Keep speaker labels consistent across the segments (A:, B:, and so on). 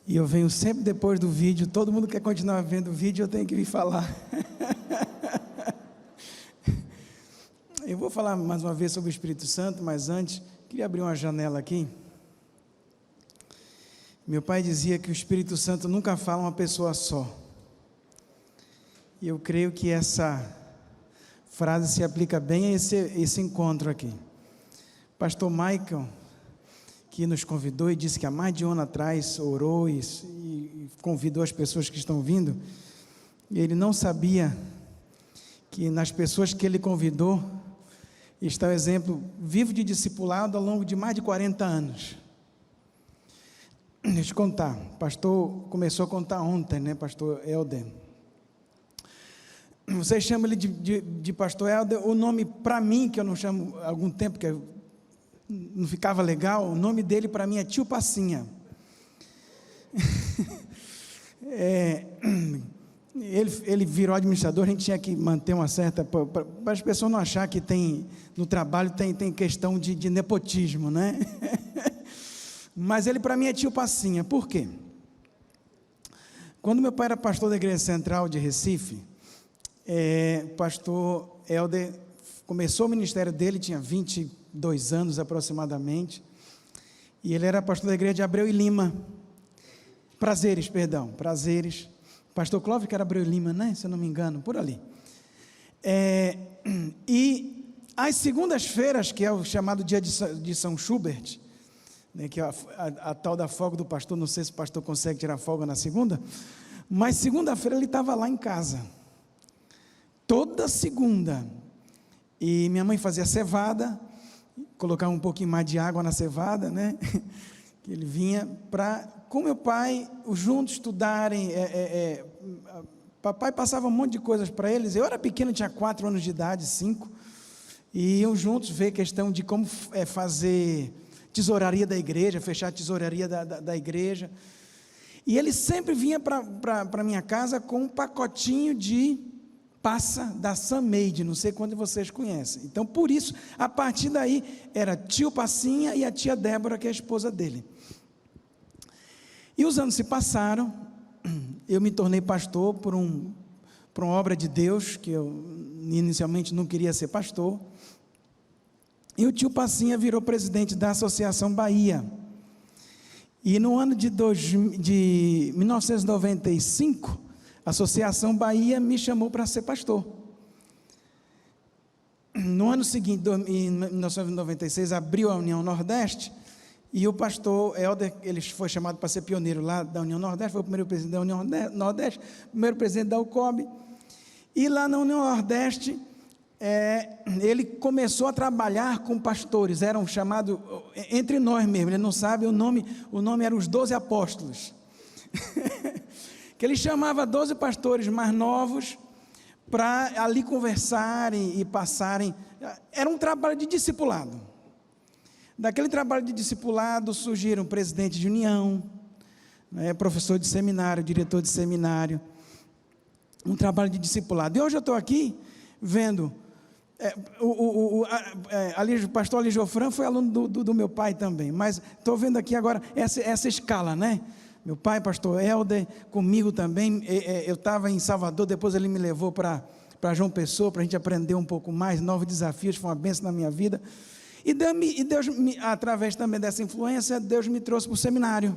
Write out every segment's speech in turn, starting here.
A: E eu venho sempre depois do vídeo, todo mundo quer continuar vendo o vídeo, eu tenho que vir falar. Eu vou falar mais uma vez sobre o Espírito Santo, mas antes, queria abrir uma janela aqui. Meu pai dizia que o Espírito Santo nunca fala uma pessoa só. E eu creio que essa frase se aplica bem a esse encontro aqui. Pastor Michael, que nos convidou e disse que há mais de um ano atrás orou e convidou as pessoas que estão vindo, e ele não sabia que nas pessoas que ele convidou está o exemplo vivo de discipulado ao longo de mais de 40 anos. Deixa eu te contar, o pastor começou a contar ontem, né, pastor Helder? Vocês chamam ele de pastor Helder, o nome para mim, que eu não chamo há algum tempo, que não ficava legal, o nome dele para mim é Tio Passinha. Ele virou administrador, a gente tinha que manter uma certa, para as pessoas não acharem que tem, no trabalho tem questão de nepotismo, né? Mas ele para mim é Tio Passinha. Por quê? Quando meu pai era pastor da Igreja Central de Recife, pastor Helder começou o ministério dele, tinha 22 anos aproximadamente, e ele era pastor da igreja de Abreu e Lima, Prazeres, pastor Clóvis que era Abreu e Lima, né, se eu não me engano, por ali, e às segundas-feiras, que é o chamado dia de São Schubert, né, que é a tal da folga do pastor, não sei se o pastor consegue tirar folga na segunda, mas segunda-feira ele estava lá em casa, toda segunda, e minha mãe fazia cevada, colocava um pouquinho mais de água na cevada, né? Que ele vinha para, com meu pai, juntos estudarem. Papai passava um monte de coisas para eles. Eu era pequeno, tinha 4 anos de idade, 5, e iam juntos ver questão de como fazer tesouraria da igreja, fechar a tesouraria da igreja. E ele sempre vinha para minha casa com um pacotinho de passa da Sunmade, não sei quantos de vocês conhecem. Então, por isso, a partir daí, era tio Passinha e a tia Débora, que é a esposa dele. E os anos se passaram, eu me tornei pastor por uma obra de Deus, que eu inicialmente não queria ser pastor, e o tio Passinha virou presidente da Associação Bahia. E no ano de 1995, a Associação Bahia me chamou para ser pastor. No ano seguinte, em 1996, abriu a União Nordeste, e o pastor Helder, ele foi chamado para ser pioneiro lá da União Nordeste, foi o primeiro presidente da União Nordeste, primeiro presidente da UCOB, e lá na União Nordeste, ele começou a trabalhar com pastores, eram chamados, entre nós mesmo, ele não sabe o nome era os 12 apóstolos, que ele chamava 12 pastores mais novos para ali conversarem e passarem. Era um trabalho de discipulado. Daquele trabalho de discipulado surgiram presidente de união, né, professor de seminário, diretor de seminário, um trabalho de discipulado. E hoje eu estou aqui vendo, o pastor Ali Jofran foi aluno do meu pai também, mas estou vendo aqui agora essa escala, né? Meu pai, pastor Helder, comigo também, eu estava em Salvador, depois ele me levou para João Pessoa, para a gente aprender um pouco mais, novos desafios, foi uma bênção na minha vida, e Deus, através também dessa influência, Deus me trouxe para o seminário,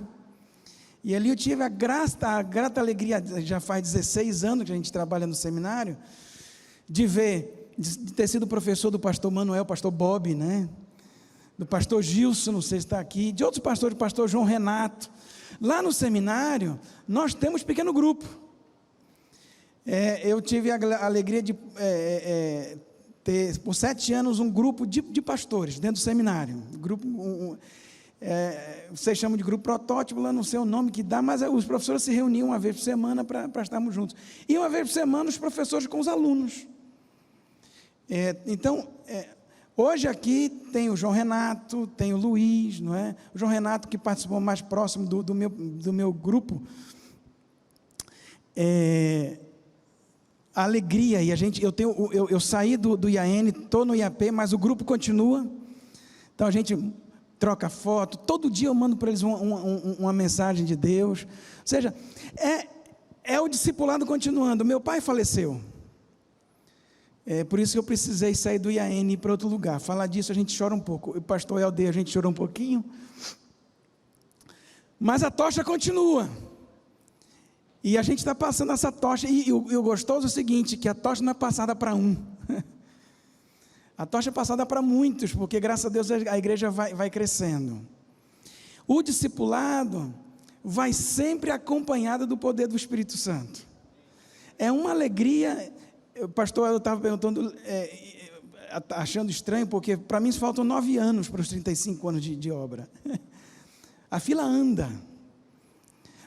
A: e ali eu tive a grata alegria, já faz 16 anos que a gente trabalha no seminário, de ter sido professor do pastor Manuel, pastor Bob, né? Do pastor Gilson, não sei se está aqui, de outros pastores, do pastor João Renato. Lá no seminário, nós temos pequeno grupo. Eu tive a alegria de ter, por 7 anos, um grupo de pastores dentro do seminário. Vocês chamam de grupo protótipo, lá não sei o nome que dá, mas os professores se reuniam uma vez por semana para estarmos juntos. E uma vez por semana, os professores com os alunos. Então, hoje aqui tem o João Renato, tem o Luiz, não é? O João Renato que participou mais próximo do meu grupo. A alegria, e eu saí do IAN, estou no IAP, mas o grupo continua. Então a gente troca foto, todo dia eu mando para eles uma mensagem de Deus. Ou seja, é o discipulado continuando. Meu pai faleceu. Por isso que eu precisei sair do IAN e ir para outro lugar. Falar disso a gente chora um pouco. O pastor Helder, a gente chorou um pouquinho. Mas a tocha continua. E a gente está passando essa tocha. E o gostoso é o seguinte, que a tocha não é passada para um. A tocha é passada para muitos, porque graças a Deus a igreja vai crescendo. O discipulado vai sempre acompanhado do poder do Espírito Santo. É uma alegria. O pastor, eu estava perguntando, achando estranho, porque para mim faltam 9 anos para os 35 anos de obra. A fila anda,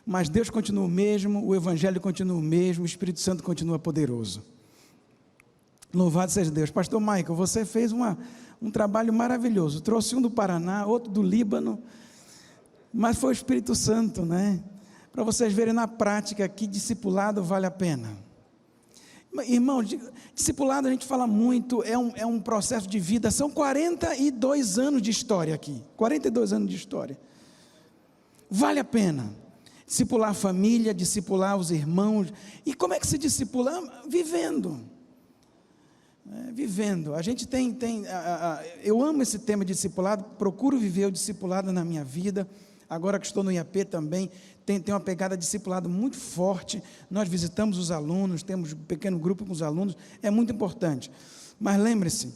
A: mas Deus continua o mesmo, o Evangelho continua o mesmo, o Espírito Santo continua poderoso. Louvado seja Deus. Pastor Michael, você fez um trabalho maravilhoso, trouxe um do Paraná, outro do Líbano, mas foi o Espírito Santo, né? Para vocês verem na prática que discipulado vale a pena. Irmão, discipulado a gente fala muito, é um processo de vida, são 42 anos de história aqui, 42 anos de história. Vale a pena discipular a família, discipular os irmãos. E como é que se discipula? Vivendo. Vivendo. A gente eu amo esse tema de discipulado, procuro viver o discipulado na minha vida. Agora que estou no IAP também, tem uma pegada de discipulado muito forte. Nós visitamos os alunos, temos um pequeno grupo com os alunos, é muito importante. Mas lembre-se,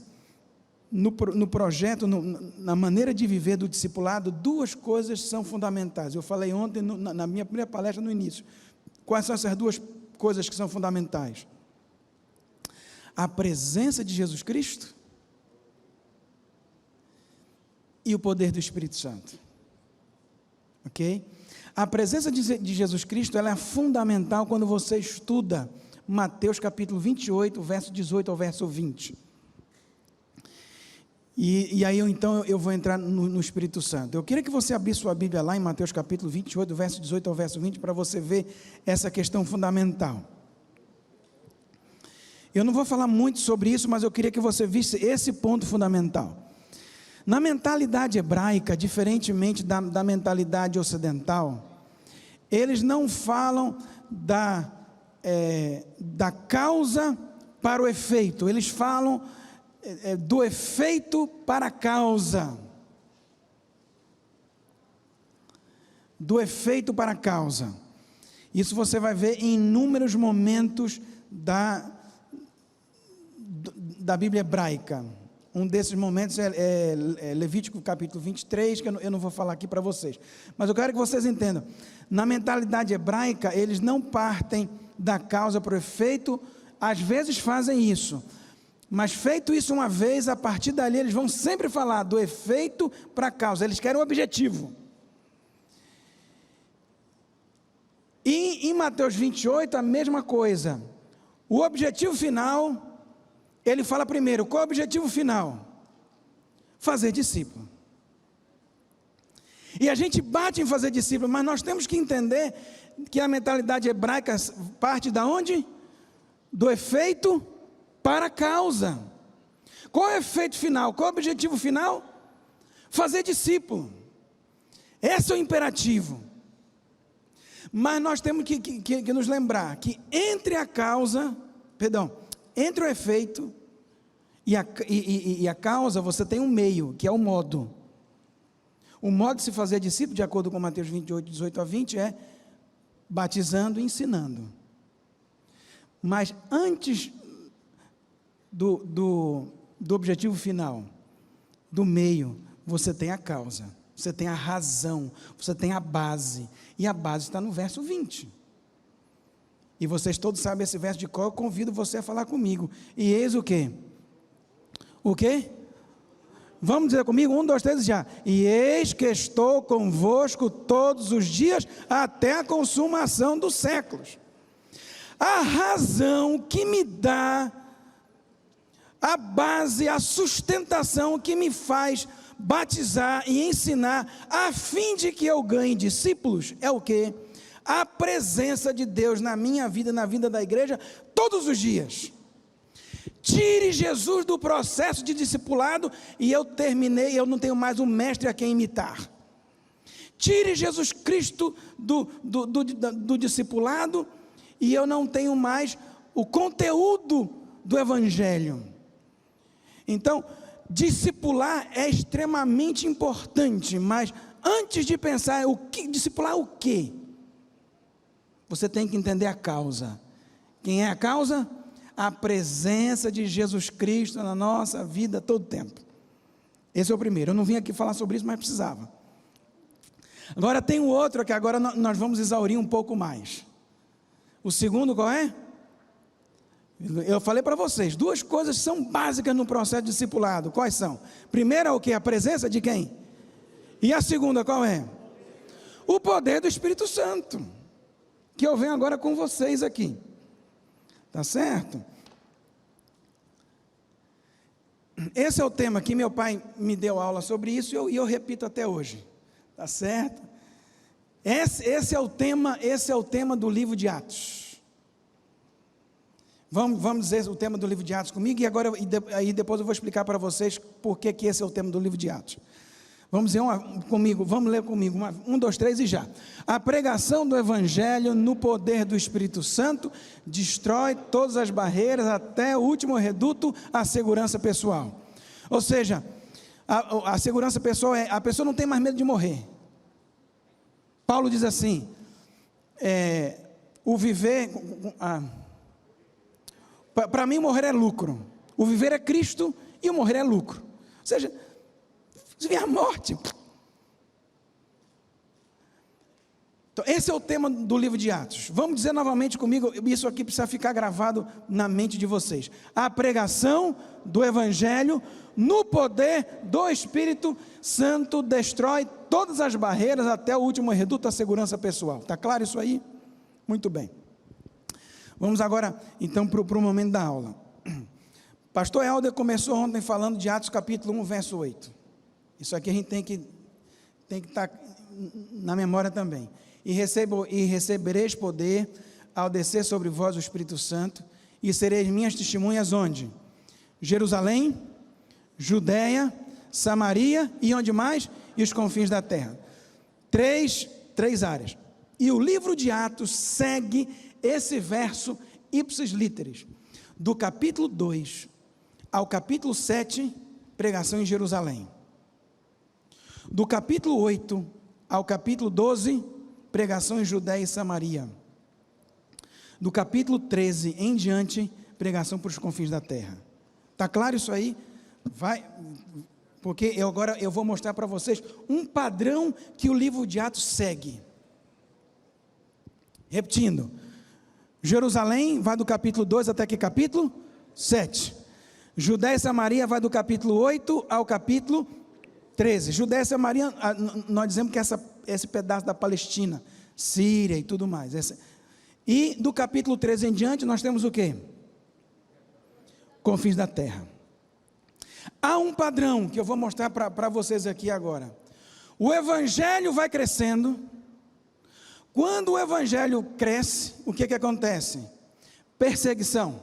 A: no projeto, na maneira de viver do discipulado, 2 coisas são fundamentais. Eu falei ontem, na minha primeira palestra, no início. Quais são essas 2 coisas que são fundamentais? A presença de Jesus Cristo e o poder do Espírito Santo. Ok? A presença de Jesus Cristo, ela é fundamental quando você estuda Mateus capítulo 28, verso 18 ao verso 20. E aí então eu vou entrar no Espírito Santo. Eu queria que você abrisse sua Bíblia lá em Mateus capítulo 28, verso 18 ao verso 20, para você ver essa questão fundamental. Eu não vou falar muito sobre isso, mas eu queria que você visse esse ponto fundamental. Na mentalidade hebraica, diferentemente da mentalidade ocidental, eles não falam da causa para o efeito, eles falam do efeito para a causa. Do efeito para a causa. Isso você vai ver em inúmeros momentos da Bíblia hebraica. Um desses momentos é Levítico capítulo 23, que eu não vou falar aqui para vocês. Mas eu quero que vocês entendam. Na mentalidade hebraica, eles não partem da causa para o efeito, às vezes fazem isso. Mas feito isso uma vez, a partir dali eles vão sempre falar do efeito para a causa. Eles querem o objetivo. E em Mateus 28, a mesma coisa. O objetivo final... Ele fala primeiro, qual é o objetivo final? Fazer discípulo. E a gente bate em fazer discípulo, mas nós temos que entender que a mentalidade hebraica parte da onde? Do efeito para a causa. Qual é o efeito final? Qual é o objetivo final? Fazer discípulo. Esse é o imperativo. Mas nós temos que nos lembrar que entre o efeito e a causa, você tem um meio, que é o modo. O modo de se fazer discípulo, de acordo com Mateus 28, 18 a 20, é batizando e ensinando. Mas antes do objetivo final, do meio, você tem a causa, você tem a razão, você tem a base. E a base está no verso 20. E vocês todos sabem esse verso de cor, eu convido você a falar comigo. E eis o quê? O quê? Vamos dizer comigo, 1, 2, 3 já. E eis que estou convosco todos os dias, até a consumação dos séculos. A razão que me dá, a base, a sustentação que me faz batizar e ensinar, a fim de que eu ganhe discípulos, é o quê? A presença de Deus na minha vida, na vida da igreja, todos os dias. Tire Jesus do processo de discipulado e eu não tenho mais um mestre a quem imitar. Tire Jesus Cristo do discipulado e eu não tenho mais o conteúdo do Evangelho. Então, discipular é extremamente importante, mas antes de pensar discipular o quê? Você tem que entender a causa. Quem é a causa? A presença de Jesus Cristo na nossa vida todo tempo. Esse é o primeiro. Eu não vim aqui falar sobre isso, mas precisava. Agora tem o outro que agora nós vamos exaurir um pouco mais. O segundo qual é? Eu falei para vocês, duas coisas são básicas no processo de discipulado. Quais são? Primeira é o que? A presença de quem? E a segunda qual é? O poder do Espírito Santo, que eu venho agora com vocês aqui. Tá certo? Esse é o tema que meu pai me deu aula sobre isso e eu repito até hoje. Tá certo? Esse é o tema do livro de Atos. Vamos dizer o tema do livro de Atos comigo e depois eu vou explicar para vocês por que esse é o tema do livro de Atos. Vamos dizer comigo, vamos ler comigo, 1, 2, 3 e já. A pregação do Evangelho no poder do Espírito Santo destrói todas as barreiras até o último reduto, a segurança pessoal. Ou seja, a segurança pessoal a pessoa não tem mais medo de morrer. Paulo diz assim, o viver, para mim morrer é lucro, o viver é Cristo e o morrer é lucro. Ou seja, se vier a morte. Então, esse é o tema do livro de Atos. Vamos dizer novamente comigo, isso aqui precisa ficar gravado na mente de vocês. A pregação do Evangelho no poder do Espírito Santo destrói todas as barreiras até o último reduto, a segurança pessoal. Está claro isso aí? Muito bem. Vamos agora então para o momento da aula. Pastor Helder começou ontem falando de Atos capítulo 1, verso 8. Isso aqui a gente tem que estar na memória também. E recebereis poder ao descer sobre vós o Espírito Santo, e sereis minhas testemunhas onde? Jerusalém, Judeia, Samaria e onde mais? E os confins da terra. Três áreas. E o livro de Atos segue esse verso ipsis literis. Do capítulo 2 ao capítulo 7, pregação em Jerusalém. Do capítulo 8 ao capítulo 12, pregação em Judeia e Samaria. Do capítulo 13 em diante, pregação para os confins da terra. Está claro isso aí? Porque agora eu vou mostrar para vocês um padrão que o livro de Atos segue. Repetindo, Jerusalém vai do capítulo 2 até que capítulo? 7. Judeia e Samaria vai do capítulo 8 ao capítulo 13. Judeia e Samaria, nós dizemos que esse pedaço da Palestina, Síria e tudo mais. E do capítulo 13 em diante, nós temos o quê? Confins da terra. Há um padrão que eu vou mostrar para vocês aqui agora. O Evangelho vai crescendo. Quando o Evangelho cresce, o que acontece? Perseguição,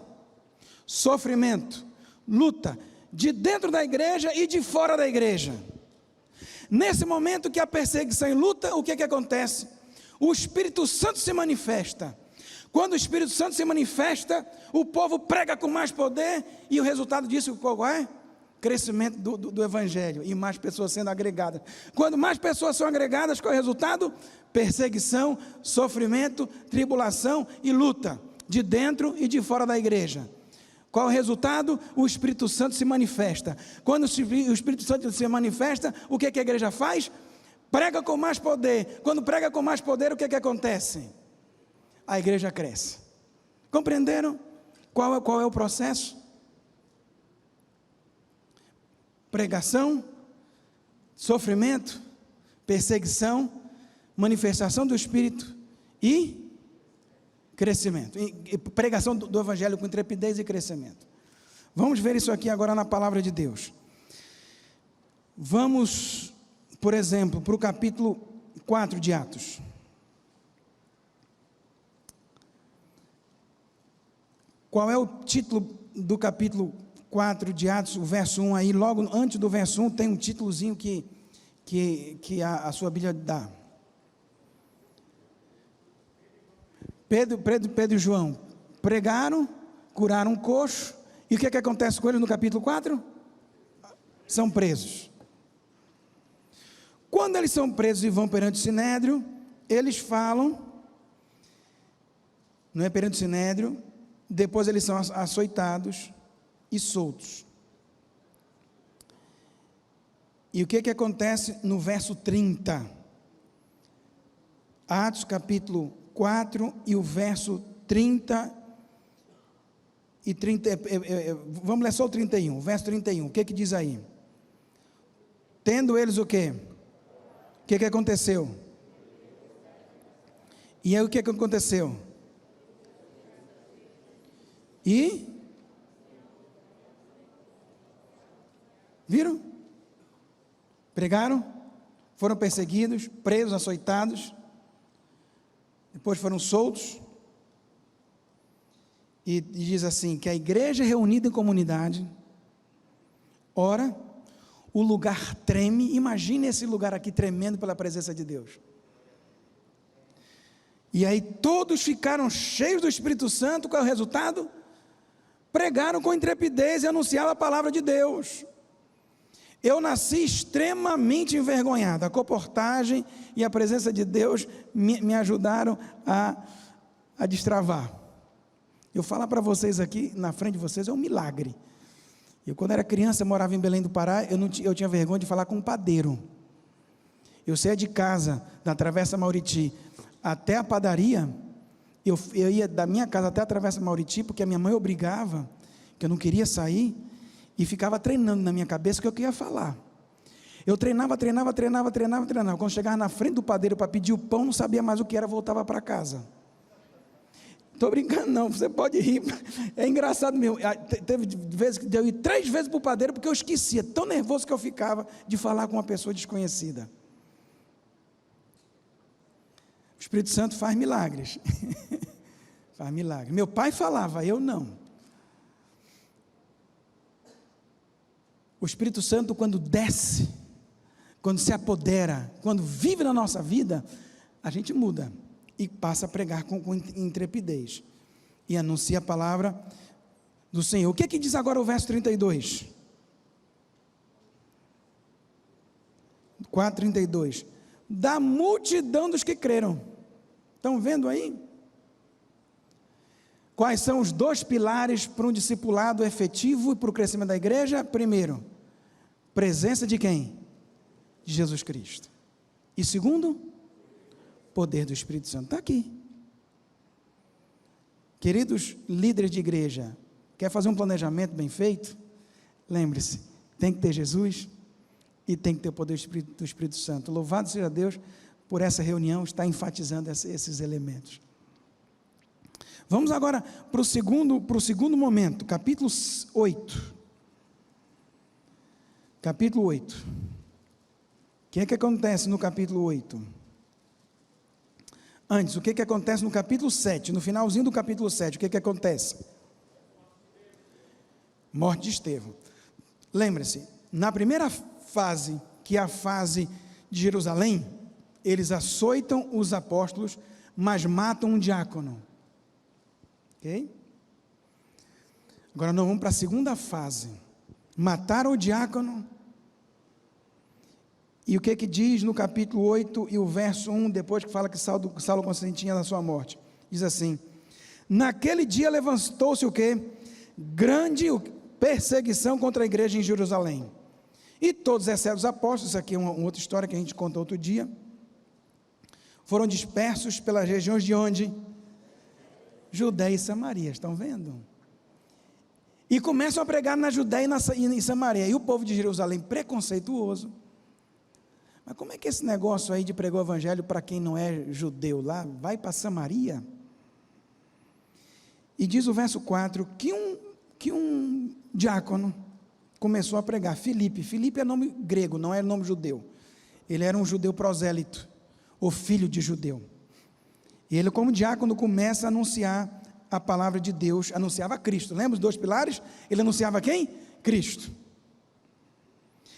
A: sofrimento, luta, de dentro da igreja e de fora da igreja. Nesse momento que a perseguição e luta, o que acontece? O Espírito Santo se manifesta. Quando o Espírito Santo se manifesta, o povo prega com mais poder, e o resultado disso qual é? Crescimento do Evangelho, e mais pessoas sendo agregadas. Quando mais pessoas são agregadas, qual é o resultado? Perseguição, sofrimento, tribulação e luta, de dentro e de fora da igreja. Qual é o resultado? O Espírito Santo se manifesta. Quando o Espírito Santo se manifesta, o que a igreja faz? Prega com mais poder. Quando prega com mais poder, o que acontece? A igreja cresce. Compreenderam qual é o processo? Pregação, sofrimento, perseguição, manifestação do Espírito e crescimento. E pregação do Evangelho com intrepidez e crescimento. Vamos ver isso aqui agora na palavra de Deus. Vamos, por exemplo, para o capítulo 4 de Atos. Qual é o título do capítulo 4 de Atos, o verso 1 aí, logo antes do verso 1, tem um títulozinho que a sua Bíblia dá. Pedro e João pregaram, curaram um coxo, e o que acontece com eles no capítulo 4? São presos. Quando eles são presos e vão perante o Sinédrio, eles falam, não é perante o Sinédrio, depois eles são açoitados e soltos. E o que acontece no verso 30? Atos capítulo 4 e o verso 30 e 30, vamos ler só o 31, o verso 31, o que diz aí? Tendo eles o quê? O que aconteceu? E aí o que aconteceu? E? Viram? Pregaram, foram perseguidos, presos, açoitados, depois foram soltos, e diz assim, que a igreja reunida em comunidade, ora, o lugar treme, imagine esse lugar aqui tremendo pela presença de Deus, e aí todos ficaram cheios do Espírito Santo. Qual é o resultado? Pregaram com intrepidez e anunciaram a palavra de Deus. Eu nasci extremamente envergonhado, a comportagem e a presença de Deus me ajudaram a destravar. Eu falar para vocês aqui, na frente de vocês, é um milagre. Eu quando era criança, morava em Belém do Pará, eu tinha vergonha de falar com um padeiro. Eu saía de casa, da Travessa Mauriti, até a padaria, eu ia da minha casa até a Travessa Mauriti, porque a minha mãe obrigava, que eu não queria sair, e ficava treinando na minha cabeça o que eu queria falar. Eu treinava. Quando chegava na frente do padeiro para pedir o pão, não sabia mais o que era, voltava para casa. Estou brincando não, você pode rir, é engraçado mesmo. Teve vezes que eu ia 3 vezes para o padeiro, porque eu esquecia, tão nervoso que eu ficava de falar com uma pessoa desconhecida. O Espírito Santo faz milagres, faz milagres. Meu pai falava, eu não. O Espírito Santo, quando desce, quando se apodera, quando vive na nossa vida, a gente muda e passa a pregar com intrepidez e anuncia a palavra do Senhor. O que diz agora o verso 32? 4:32. Da multidão dos que creram. Estão vendo aí? Quais são os 2 pilares para um discipulado efetivo e para o crescimento da igreja? Primeiro, presença de quem? De Jesus Cristo. E segundo, poder do Espírito Santo. Está aqui. Queridos líderes de igreja, quer fazer um planejamento bem feito? Lembre-se, tem que ter Jesus e tem que ter o poder do Espírito Santo. Louvado seja Deus por essa reunião, está enfatizando esses elementos. Vamos agora para o segundo momento, capítulo 8. Capítulo 8. O que acontece no capítulo 8? Antes, o que acontece no capítulo 7? No finalzinho do capítulo 7, o que acontece? Morte de Estevão. Lembre-se, na primeira fase, que é a fase de Jerusalém, eles açoitam os apóstolos, mas matam um diácono. Ok? Agora nós vamos para a segunda fase. Mataram o diácono. E o que diz no capítulo 8 e o verso 1, depois que fala que Saulo consentia na sua morte? Diz assim: naquele dia levantou-se o quê? Grande perseguição contra a igreja em Jerusalém. E todos, exceto os apóstolos, isso aqui é uma outra história que a gente conta outro dia, foram dispersos pelas regiões de onde? Judéia e Samaria, estão vendo? E começam a pregar na Judéia e em Samaria. E o povo de Jerusalém, preconceituoso. Mas como é que esse negócio aí de pregar o evangelho para quem não é judeu lá, vai para Samaria? E diz o verso 4, que um diácono começou a pregar, Filipe. Filipe é nome grego, não é nome judeu. Ele era um judeu prosélito, ou filho de judeu. E ele, como diácono, começa a anunciar a palavra de Deus, anunciava Cristo. Lembra os 2 pilares? Ele anunciava quem? Cristo.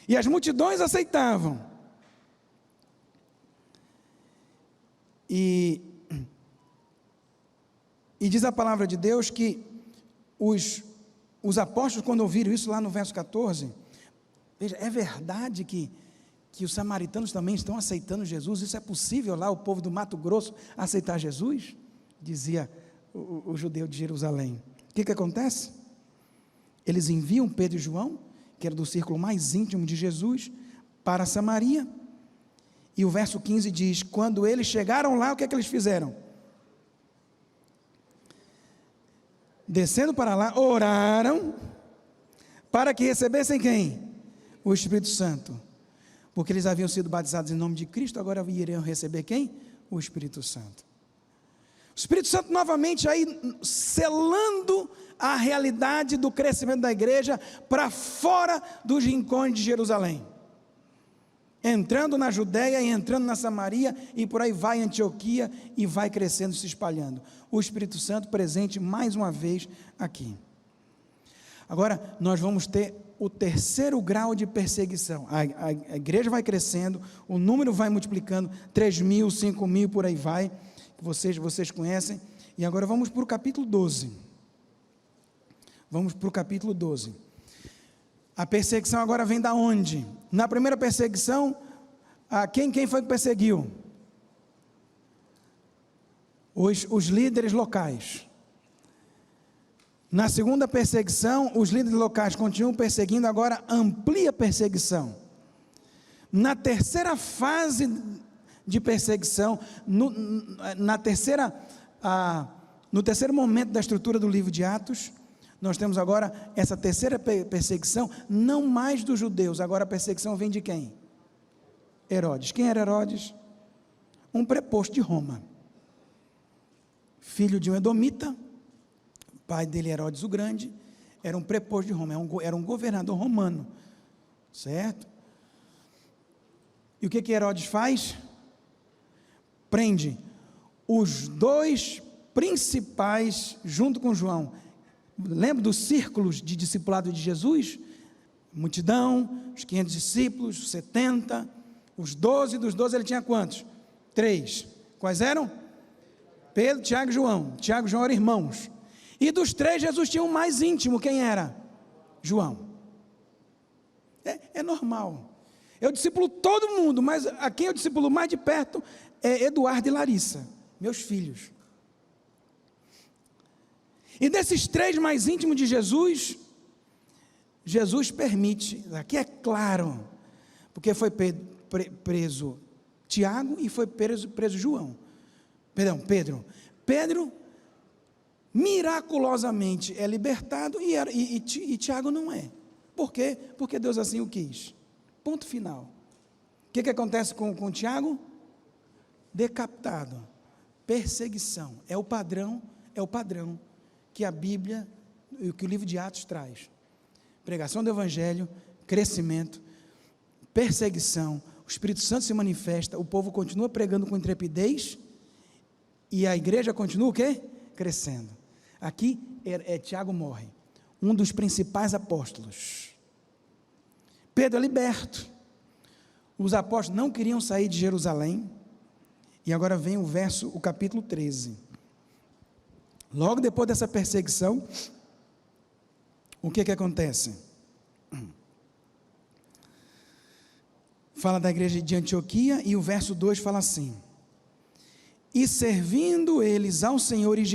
A: E as multidões aceitavam. E diz a palavra de Deus que os apóstolos, quando ouviram isso lá no verso 14, veja, é verdade que os samaritanos também estão aceitando Jesus? Isso é possível lá, o povo do Mato Grosso aceitar Jesus? Dizia o judeu de Jerusalém. O que acontece? Eles enviam Pedro e João, que era do círculo mais íntimo de Jesus, para Samaria, e o verso 15 diz, quando eles chegaram lá, o que eles fizeram? Descendo para lá, oraram, para que recebessem quem? O Espírito Santo, porque eles haviam sido batizados em nome de Cristo, agora iriam receber quem? O Espírito Santo. O Espírito Santo novamente aí selando a realidade do crescimento da igreja para fora dos rincões de Jerusalém, entrando na Judéia e entrando na Samaria, e por aí vai Antioquia, e vai crescendo, se espalhando. O Espírito Santo presente mais uma vez aqui. Agora nós vamos ter o 3º grau de perseguição. A igreja vai crescendo, o número vai multiplicando, 3.000, 5.000, por aí vai, que vocês conhecem. E agora vamos para o capítulo 12. Vamos para o capítulo 12. A perseguição agora vem da onde? Na primeira perseguição, quem foi que perseguiu? Os líderes locais. Na segunda perseguição, os líderes locais continuam perseguindo, agora amplia a perseguição. Na terceira fase de perseguição, no terceiro momento da estrutura do livro de Atos, nós temos agora essa terceira perseguição, não mais dos judeus, agora a perseguição vem de quem? Herodes. Quem era Herodes? Um preposto de Roma, filho de um edomita. O pai dele, Herodes o Grande, era um preposto de Roma, era um governador romano, certo? E o que Herodes faz? Prende os 2 principais, junto com João. Lembra dos círculos de discipulado de Jesus? Multidão, os 500 discípulos, os 70, os 12, dos 12 ele tinha quantos? 3. Quais eram? Pedro, Tiago e João. Tiago e João eram irmãos. E dos 3, Jesus tinha um mais íntimo, quem era? João. É normal. Eu discipulo todo mundo, mas a quem eu discipulo mais de perto é Eduardo e Larissa, meus filhos. E desses 3 mais íntimos de Jesus, Jesus permite, aqui é claro, porque foi preso Tiago e foi preso João. Pedro. Pedro miraculosamente é libertado e Tiago não é. Por quê? Porque Deus assim o quis. Ponto final. O que acontece com Tiago? Decapitado. Perseguição. É o padrão que a Bíblia, que o livro de Atos traz. Pregação do Evangelho, crescimento, perseguição, o Espírito Santo se manifesta, o povo continua pregando com intrepidez, e a igreja continua o quê? Crescendo. Aqui, Tiago morre, um dos principais apóstolos. Pedro é liberto. Os apóstolos não queriam sair de Jerusalém, e agora vem o capítulo 13. Logo depois dessa perseguição, o que acontece? Fala da igreja de Antioquia, e o verso 2 fala assim: e servindo eles ao Senhor e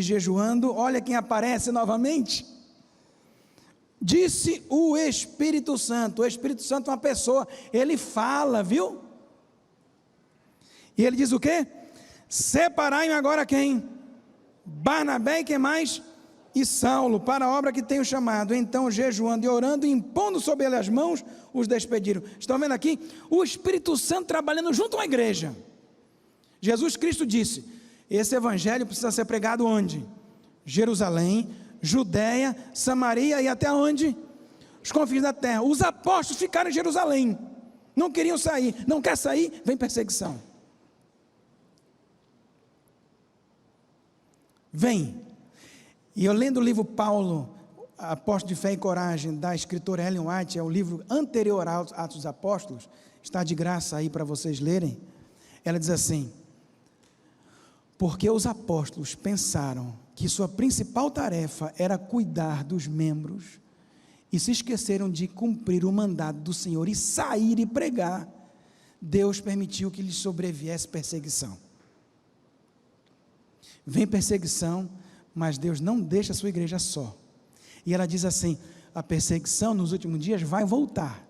A: jejuando, olha quem aparece novamente, disse o Espírito Santo. O Espírito Santo é uma pessoa, ele fala, viu? E ele diz o quê? Separai-me agora quem? Barnabé e quem mais? E Saulo, para a obra que tenho chamado. Então, jejuando e orando, impondo sobre ele as mãos, os despediram. Estão vendo aqui? O Espírito Santo trabalhando junto com a igreja. Jesus Cristo disse: esse evangelho precisa ser pregado onde? Jerusalém, Judéia, Samaria e até onde? Os confins da terra. Os apóstolos ficaram em Jerusalém, não queriam sair. Não quer sair? Vem perseguição. Vem. E eu lendo o livro Paulo, Apóstolo de Fé e Coragem, da escritora Ellen White, é o livro anterior aos Atos dos Apóstolos, está de graça aí para vocês lerem. Ela diz assim: porque os apóstolos pensaram que sua principal tarefa era cuidar dos membros e se esqueceram de cumprir o mandado do Senhor e sair e pregar, Deus permitiu que lhes sobreviesse perseguição. Vem perseguição, mas Deus não deixa a sua igreja só. E ela diz assim: a perseguição nos últimos dias vai voltar.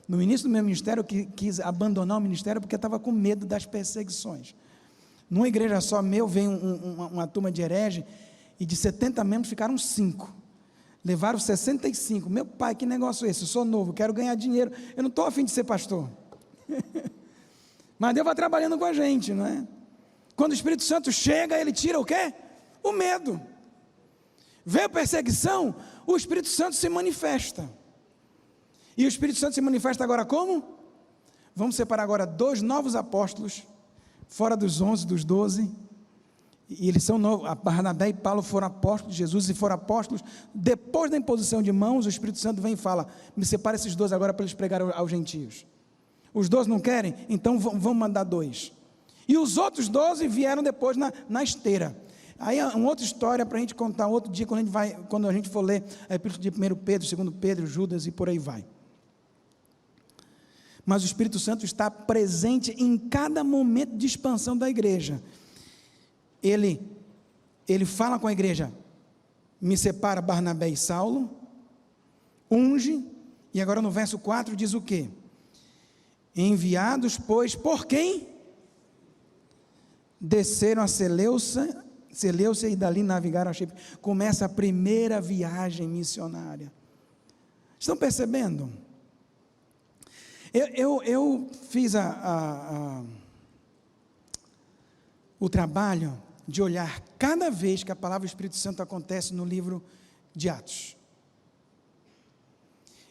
A: No início do meu ministério, eu quis abandonar o ministério porque eu estava com medo das perseguições. Numa igreja só meu, veio uma turma de herege, e de 70 membros ficaram 5. Levaram 65. Meu pai, que negócio é esse? Eu sou novo, quero ganhar dinheiro, eu não estou a fim de ser pastor. Mas Deus vai trabalhando com a gente, não é? Quando o Espírito Santo chega, ele tira o quê? O medo. Veio a perseguição, o Espírito Santo se manifesta. E o Espírito Santo se manifesta agora como? Vamos separar agora 2 novos apóstolos, fora dos 11, dos 12, e eles são novos. Barnabé e Paulo foram apóstolos de Jesus, e foram apóstolos. Depois da imposição de mãos, o Espírito Santo vem e fala: me separa esses 2 agora para eles pregarem aos gentios. Os 12 não querem? Então vamos mandar 2. E os outros 12 vieram depois na esteira. Aí é uma outra história para a gente contar outro dia, quando a gente for ler a epístola de 1 Pedro, 2 Pedro, Judas e por aí vai. Mas o Espírito Santo está presente em cada momento de expansão da igreja. Ele fala com a igreja: me separa Barnabé e Saulo, unge, e agora no verso 4 diz o quê? Enviados, pois, por quem? Desceram a Seleucia e dali navegaram a Chipre. Começa a primeira viagem missionária. Estão percebendo? Eu fiz o trabalho de olhar cada vez que a palavra do Espírito Santo acontece no livro de Atos.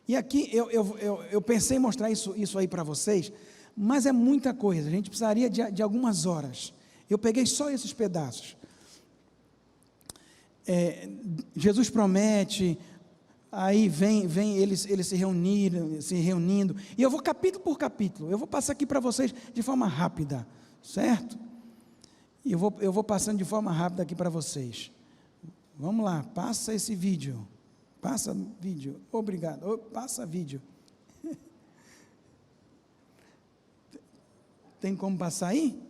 A: E aqui eu pensei em mostrar isso aí para vocês, mas é muita coisa, a gente precisaria de algumas horas. Eu peguei só esses pedaços. Jesus promete, aí vem eles se reunindo, e eu vou capítulo por capítulo, eu vou passar aqui para vocês de forma rápida, certo? E eu vou passando de forma rápida aqui para vocês. Vamos lá, passa esse vídeo. Passa vídeo, obrigado, passa vídeo. Tem como passar aí?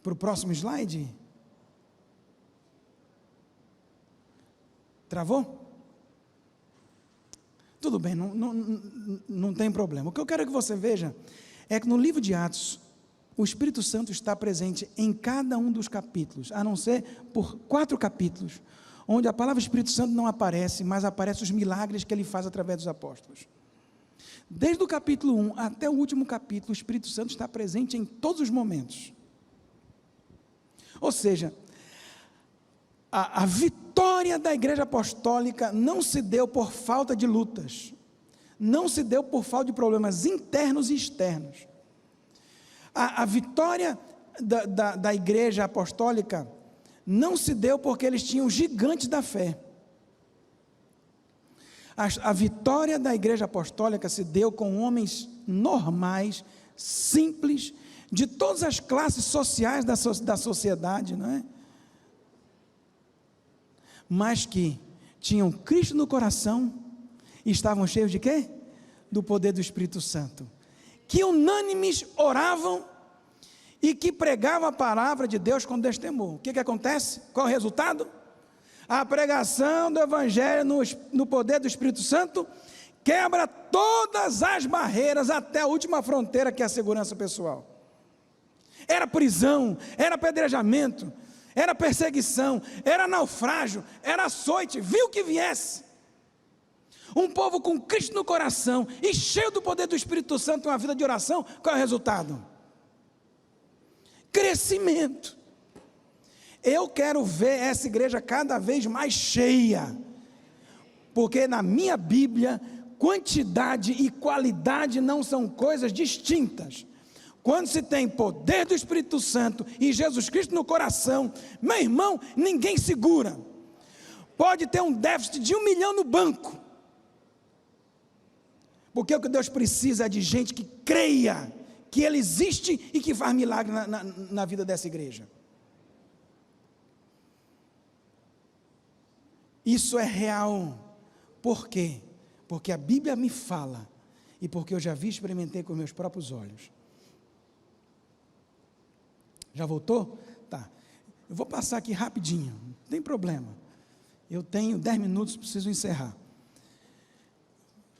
A: Para o próximo slide? Travou? Tudo bem, não tem problema. O que eu quero que você veja é que no livro de Atos, o Espírito Santo está presente em cada um dos capítulos, a não ser por 4 capítulos, onde a palavra Espírito Santo não aparece, mas aparecem os milagres que ele faz através dos apóstolos. Desde o capítulo 1 até o último capítulo, o Espírito Santo está presente em todos os momentos. Ou seja, a vitória da igreja apostólica não se deu por falta de lutas, não se deu por falta de problemas internos e externos. A vitória da igreja apostólica não se deu porque eles tinham gigantes da fé. A vitória da igreja apostólica se deu com homens normais, simples, de todas as classes sociais da sociedade, não é? Mas que tinham Cristo no coração e estavam cheios de quê? Do poder do Espírito Santo, que unânimes oravam e que pregavam a palavra de Deus com destemor. O que acontece? Qual é o resultado? A pregação do Evangelho no poder do Espírito Santo quebra todas as barreiras até a última fronteira, que é a segurança pessoal. Era prisão, era apedrejamento, era perseguição, era naufrágio, era açoite, viu o que viesse. Um povo com Cristo no coração e cheio do poder do Espírito Santo em uma vida de oração, qual é o resultado? Crescimento. Eu quero ver essa igreja cada vez mais cheia, porque na minha Bíblia, quantidade e qualidade não são coisas distintas. quando se tem poder do Espírito Santo e Jesus Cristo no coração, meu irmão, ninguém segura. Pode ter um déficit de 1 milhão no banco, porque o que Deus precisa é de gente que creia que Ele existe e que faz milagre na vida dessa igreja. Isso é real. Por quê? Porque a Bíblia me fala, e porque eu já vi e experimentei com meus próprios olhos. Já voltou? Tá. Eu vou passar aqui rapidinho, não tem problema. Eu tenho 10 minutos, preciso encerrar.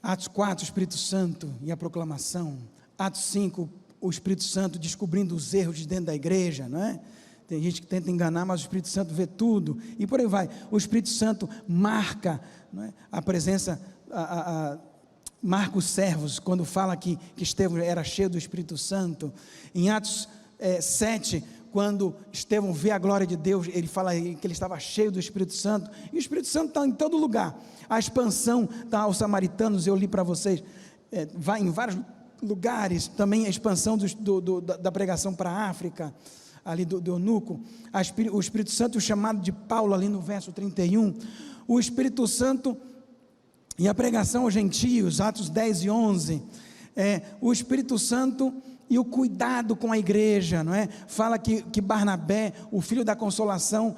A: Atos 4, o Espírito Santo e a proclamação. Atos 5, o Espírito Santo descobrindo os erros de dentro da igreja, não é? Tem gente que tenta enganar, mas o Espírito Santo vê tudo, e por aí vai. O Espírito Santo marca, não é? A presença, marca os servos, quando fala que Estevão era cheio do Espírito Santo. Em Atos 7, quando Estevão vê a glória de Deus, ele fala que ele estava cheio do Espírito Santo, e o Espírito Santo está em todo lugar. A expansão aos samaritanos, eu li para vocês, vai em vários lugares, também a expansão da pregação para a África, ali do eunuco, o Espírito Santo, o chamado de Paulo ali no verso 31, o Espírito Santo e a pregação aos gentios, Atos 10 e 11, o Espírito Santo e o cuidado com a igreja, não é? Fala que Barnabé, o filho da consolação,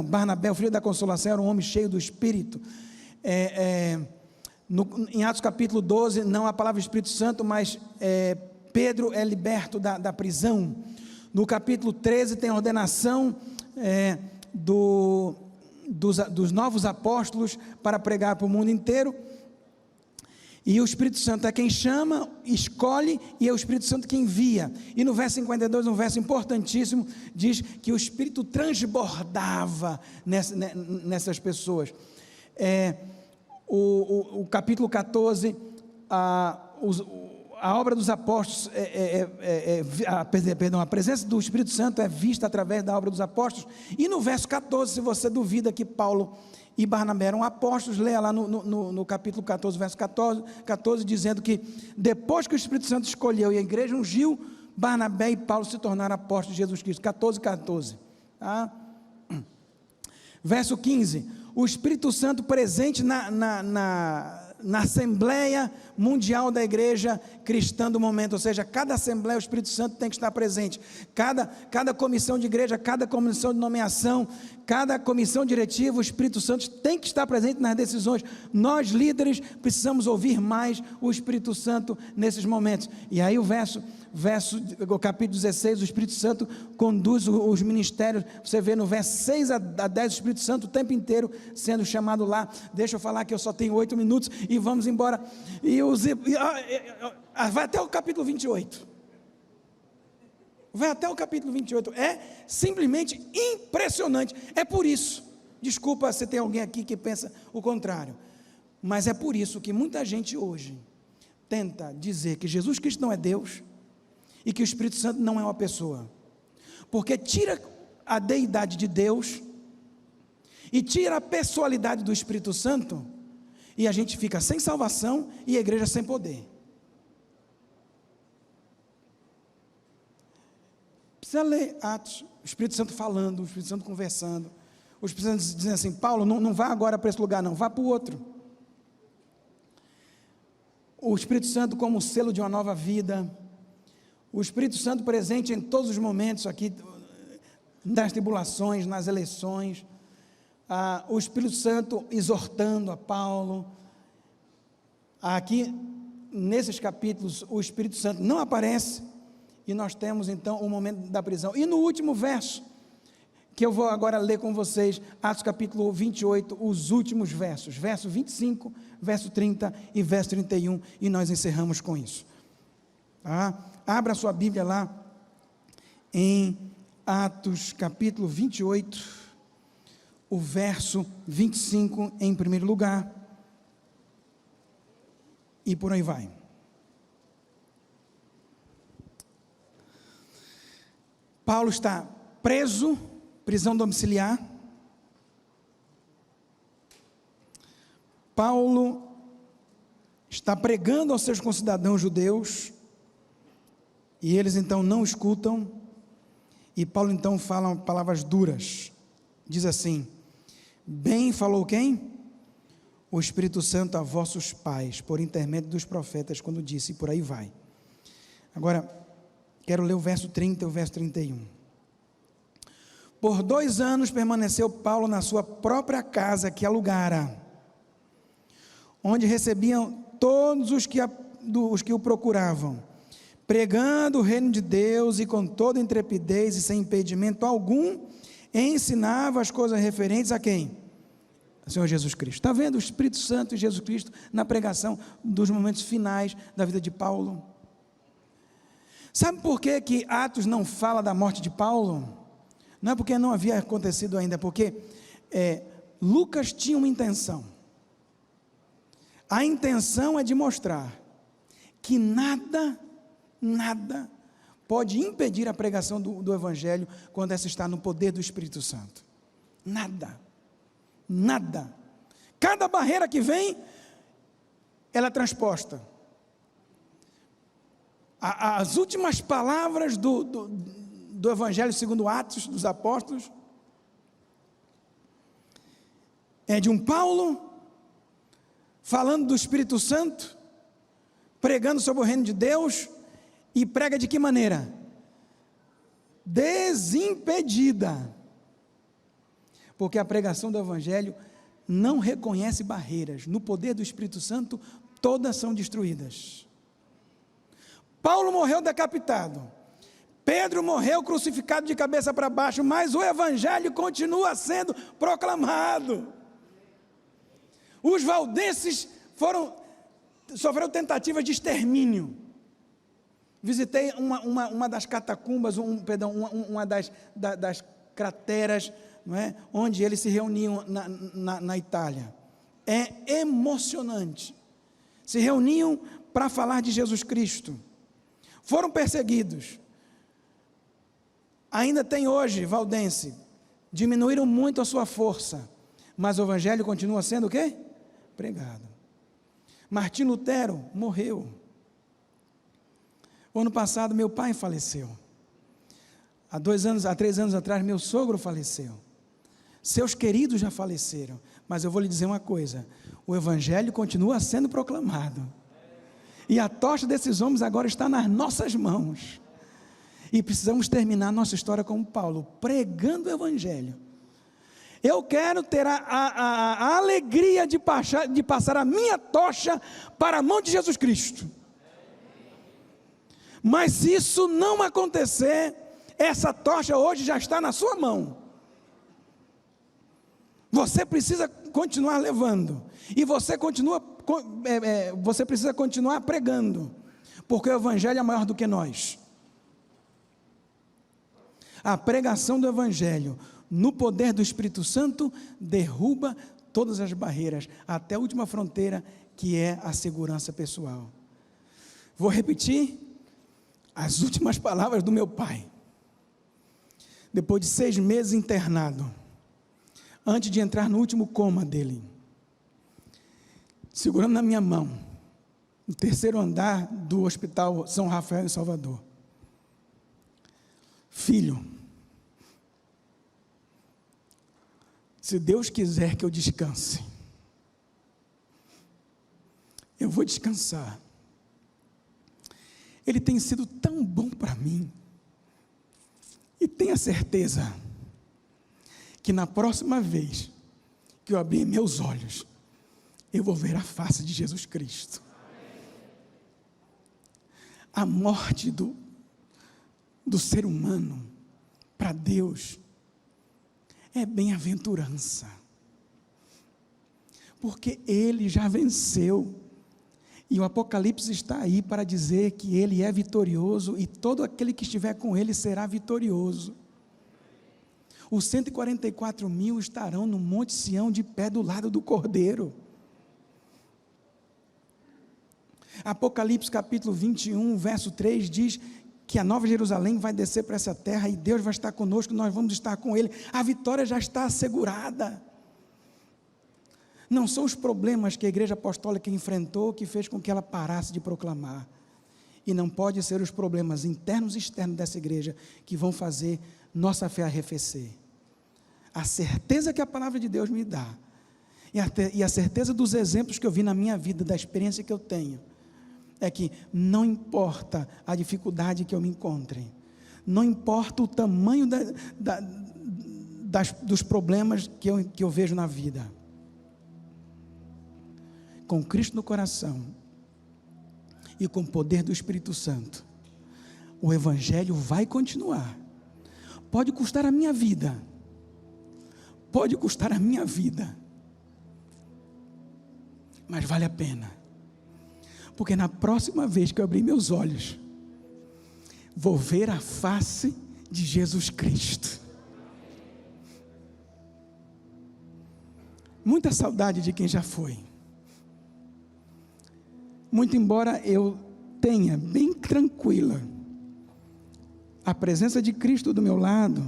A: Barnabé, o filho da consolação, era um homem cheio do Espírito. Em Atos capítulo 12, não a palavra Espírito Santo, mas Pedro é liberto da prisão. No capítulo 13 tem a ordenação dos novos apóstolos para pregar para o mundo inteiro, e o Espírito Santo é quem chama, escolhe, e é o Espírito Santo quem envia. E no verso 52, um verso importantíssimo, diz que o Espírito transbordava nessas pessoas. O capítulo 14, a obra dos apóstolos, a presença do Espírito Santo é vista através da obra dos apóstolos. E no verso 14, se você duvida que Paulo e Barnabé eram apóstolos, leia lá no capítulo 14, verso 14, dizendo que depois que o Espírito Santo escolheu e a igreja ungiu, Barnabé e Paulo se tornaram apóstolos de Jesus Cristo. 14. Tá? Verso 15, o Espírito Santo presente na Assembleia Mundial da Igreja Cristã do momento, ou seja, cada Assembleia, o Espírito Santo tem que estar presente, cada comissão de igreja, cada comissão de nomeação, cada comissão diretiva, o Espírito Santo tem que estar presente nas decisões. Nós líderes precisamos ouvir mais o Espírito Santo nesses momentos. E aí o capítulo 16, o Espírito Santo conduz os ministérios. Você vê no verso 6 a 10, o Espírito Santo o tempo inteiro sendo chamado lá. Deixa eu falar que eu só tenho 8 minutos e vamos embora. Vai até o capítulo 28. Vai até o capítulo 28. É simplesmente impressionante. É por isso, desculpa se tem alguém aqui que pensa o contrário, mas é por isso que muita gente hoje tenta dizer que Jesus Cristo não é Deus e que o Espírito Santo não é uma pessoa, porque tira a deidade de Deus e tira a pessoalidade do Espírito Santo, e a gente fica sem salvação e a igreja sem poder. Precisa ler Atos, o Espírito Santo falando, o Espírito Santo conversando, o Espírito Santo dizendo assim: Paulo, não vá agora para esse lugar não, vá para o outro. O Espírito Santo como selo de uma nova vida, o Espírito Santo presente em todos os momentos aqui, nas tribulações, nas eleições, o Espírito Santo exortando a Paulo. Aqui, nesses capítulos, o Espírito Santo não aparece, e nós temos então o momento da prisão. E no último verso, que eu vou agora ler com vocês, Atos capítulo 28, os últimos versos, verso 25, verso 30 e verso 31, e nós encerramos com isso. Abra sua Bíblia lá, em Atos capítulo 28, o verso 25 em primeiro lugar, e por aí vai. Paulo está preso, prisão domiciliar. Paulo está pregando aos seus concidadãos judeus, E eles então não escutam, e Paulo então fala palavras duras, diz assim: bem falou quem? O Espírito Santo a vossos pais, por intermédio dos profetas, quando disse, e por aí vai. Agora, quero ler o verso 30 e o verso 31. Por 2 anos permaneceu Paulo na sua própria casa que alugara, onde recebiam todos os que o procuravam, pregando o reino de Deus, e com toda intrepidez e sem impedimento algum, ensinava as coisas referentes a quem? O Senhor Jesus Cristo. Está vendo o Espírito Santo e Jesus Cristo na pregação dos momentos finais da vida de Paulo? Sabe por que Atos não fala da morte de Paulo? Não é porque não havia acontecido ainda, é porque Lucas tinha uma intenção. A intenção é de mostrar que nada pode impedir a pregação do Evangelho quando essa está no poder do Espírito Santo. Nada. Cada barreira que vem, ela é transposta. As últimas palavras do Evangelho segundo Atos dos Apóstolos é de um Paulo falando do Espírito Santo, pregando sobre o reino de Deus, e prega de que maneira? Desimpedida. Porque a pregação do Evangelho não reconhece barreiras. No poder do Espírito Santo, todas são destruídas. Paulo morreu decapitado. Pedro morreu crucificado de cabeça para baixo, mas o Evangelho continua sendo proclamado. Os valdenses sofreram tentativas de extermínio. Visitei uma das catacumbas, uma das crateras, não é? Onde eles se reuniam na Itália. É emocionante. Se reuniam para falar de Jesus Cristo. Foram perseguidos. Ainda tem hoje, valdense, diminuíram muito a sua força, mas o Evangelho continua sendo o quê? Pregado. Martim Lutero morreu. O ano passado meu pai faleceu. Há 3 anos atrás meu sogro faleceu. Seus queridos já faleceram, mas eu vou lhe dizer uma coisa: o Evangelho continua sendo proclamado, e a tocha desses homens agora está nas nossas mãos, e precisamos terminar nossa história como Paulo, pregando o Evangelho. Eu quero ter a alegria de passar a minha tocha para a mão de Jesus Cristo, mas se isso não acontecer, essa tocha hoje já está na sua mão. Você precisa continuar levando, e você precisa continuar pregando, porque o Evangelho é maior do que nós. A pregação do Evangelho, no poder do Espírito Santo, derruba todas as barreiras, até a última fronteira, que é a segurança pessoal. Vou repetir as últimas palavras do meu pai, depois de 6 meses internado, antes de entrar no último coma dele, segurando na minha mão, no 3º andar do Hospital São Rafael em Salvador: filho, se Deus quiser que eu descanse, eu vou descansar. Ele tem sido tão bom para mim, e tenha certeza que na próxima vez que eu abrir meus olhos, eu vou ver a face de Jesus Cristo. A morte do ser humano para Deus é bem-aventurança, porque Ele já venceu, e o Apocalipse está aí para dizer que Ele é vitorioso, e todo aquele que estiver com Ele será vitorioso. Os 144.000 estarão no Monte Sião, de pé do lado do Cordeiro. Apocalipse capítulo 21, verso 3 diz que a Nova Jerusalém vai descer para essa terra, e Deus vai estar conosco, nós vamos estar com Ele. A vitória já está assegurada. Não são os problemas que a igreja apostólica enfrentou que fez com que ela parasse de proclamar. E não pode ser os problemas internos e externos dessa igreja que vão fazer nossa fé arrefecer. A certeza que a palavra de Deus me dá, e a certeza dos exemplos que eu vi na minha vida, da experiência que eu tenho, é que não importa a dificuldade que eu me encontre, não importa o tamanho dos problemas que eu vejo na vida, com Cristo no coração e com o poder do Espírito Santo, o Evangelho vai continuar. Pode custar a minha vida, mas vale a pena, porque na próxima vez que eu abrir meus olhos, vou ver a face de Jesus Cristo. Muita saudade de quem já foi. Muito embora eu tenha bem tranquila a presença de Cristo do meu lado,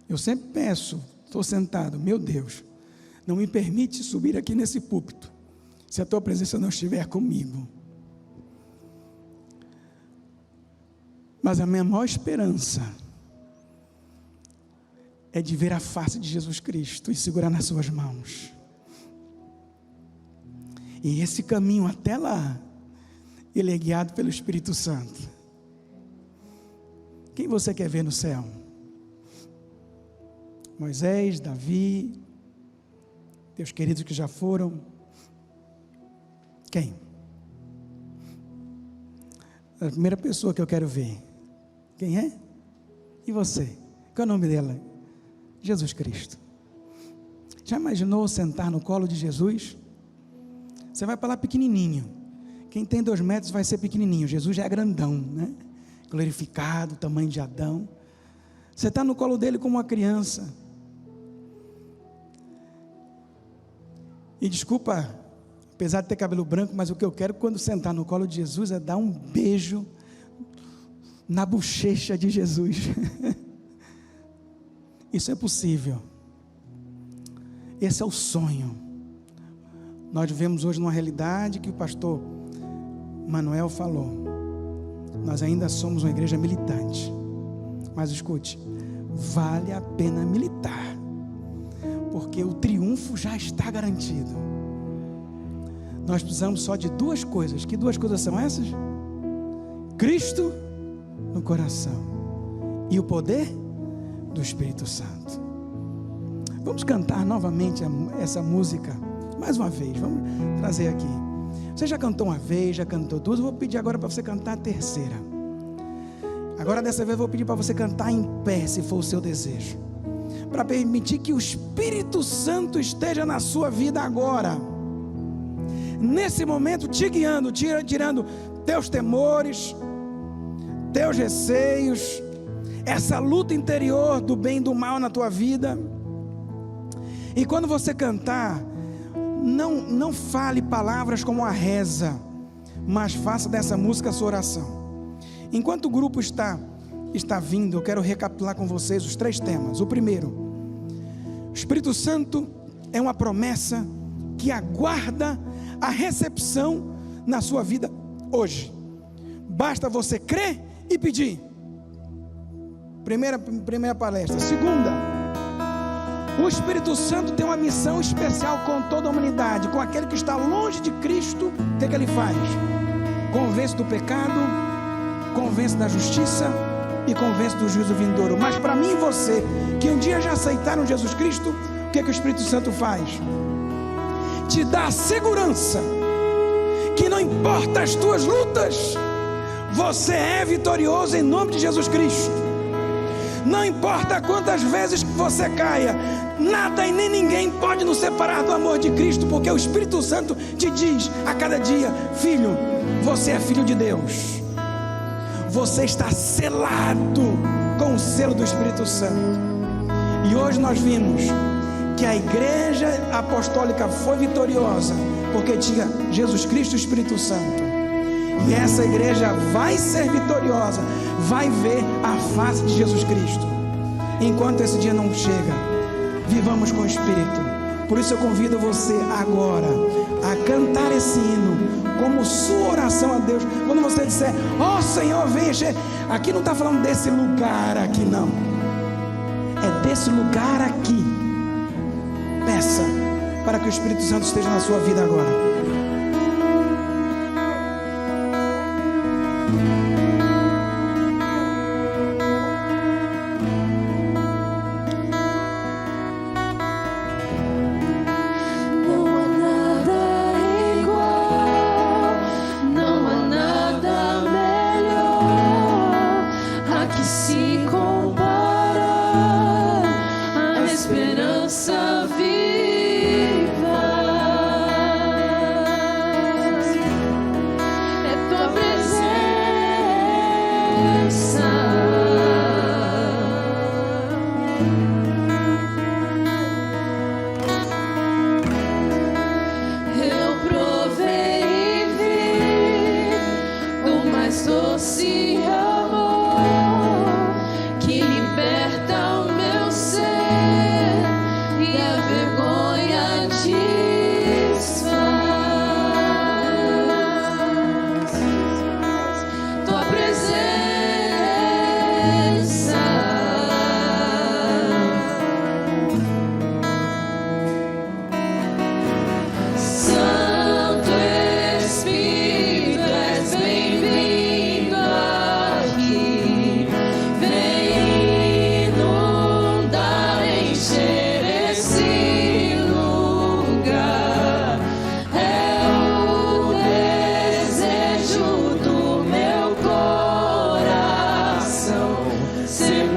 A: eu sempre peço, estou sentado, meu Deus, não me permite subir aqui nesse púlpito, se a tua presença não estiver comigo. Mas a minha maior esperança é de ver a face de Jesus Cristo e segurar nas suas mãos. E esse caminho até lá, ele é guiado pelo Espírito Santo. Quem você quer ver no céu? Moisés, Davi, teus queridos que já foram? Quem? A primeira pessoa que eu quero ver. Quem é? E você? Qual é o nome dela? Jesus Cristo. Já imaginou sentar no colo de Jesus? Você vai para lá pequenininho. Quem tem 2 metros vai ser pequenininho. Jesus já é grandão, né? Glorificado, tamanho de Adão. Você está no colo dele como uma criança. E desculpa, apesar de ter cabelo branco, mas o que eu quero quando sentar no colo de Jesus é dar um beijo na bochecha de Jesus. Isso é possível. Esse é o sonho. Nós vivemos hoje numa realidade que o pastor Manuel falou. Nós ainda somos uma igreja militante. Mas escute, vale a pena militar, porque o triunfo já está garantido. Nós precisamos só de 2 coisas. Que 2 coisas são essas? Cristo no coração e o poder do Espírito Santo. Vamos cantar novamente essa música mais uma vez. Vamos trazer aqui. Você já cantou uma vez, já cantou 2. Eu vou pedir agora para você cantar a 3ª. Agora dessa vez eu vou pedir para você cantar em pé, se for o seu desejo, para permitir que o Espírito Santo esteja na sua vida agora, nesse momento, te guiando, tirando teus temores, teus receios, essa luta interior do bem e do mal na tua vida. E quando você cantar, não fale palavras como a reza, mas faça dessa música a sua oração. Enquanto o grupo está vindo, eu quero recapitular com vocês os 3 temas. O primeiro, o Espírito Santo é uma promessa que aguarda a recepção na sua vida hoje. Basta você crer e pedir. Primeira palestra. Segunda, o Espírito Santo tem uma missão especial com toda a humanidade. Com aquele que está longe de Cristo, o que ele faz? Convence do pecado, convence da justiça e convence do juízo vindouro. Mas para mim e você, que um dia já aceitaram Jesus Cristo, o que o Espírito Santo faz? Te dá a segurança que não importa as tuas lutas, você é vitorioso em nome de Jesus Cristo. Não importa quantas vezes que você caia, nada e nem ninguém pode nos separar do amor de Cristo, porque o Espírito Santo te diz a cada dia: filho, você é filho de Deus, você está selado com o selo do Espírito Santo. E hoje nós vimos que a igreja apostólica foi vitoriosa porque tinha Jesus Cristo e o Espírito Santo. E essa igreja vai ser vitoriosa, vai ver a face de Jesus Cristo. Enquanto esse dia não chega, vivamos com o Espírito. Por isso eu convido você agora a cantar esse hino como sua oração a Deus. Quando você disser, ó Senhor, vem encher, aqui não está falando desse lugar aqui, não, é desse lugar aqui. Peça para que o Espírito Santo esteja na sua vida agora.
B: Ser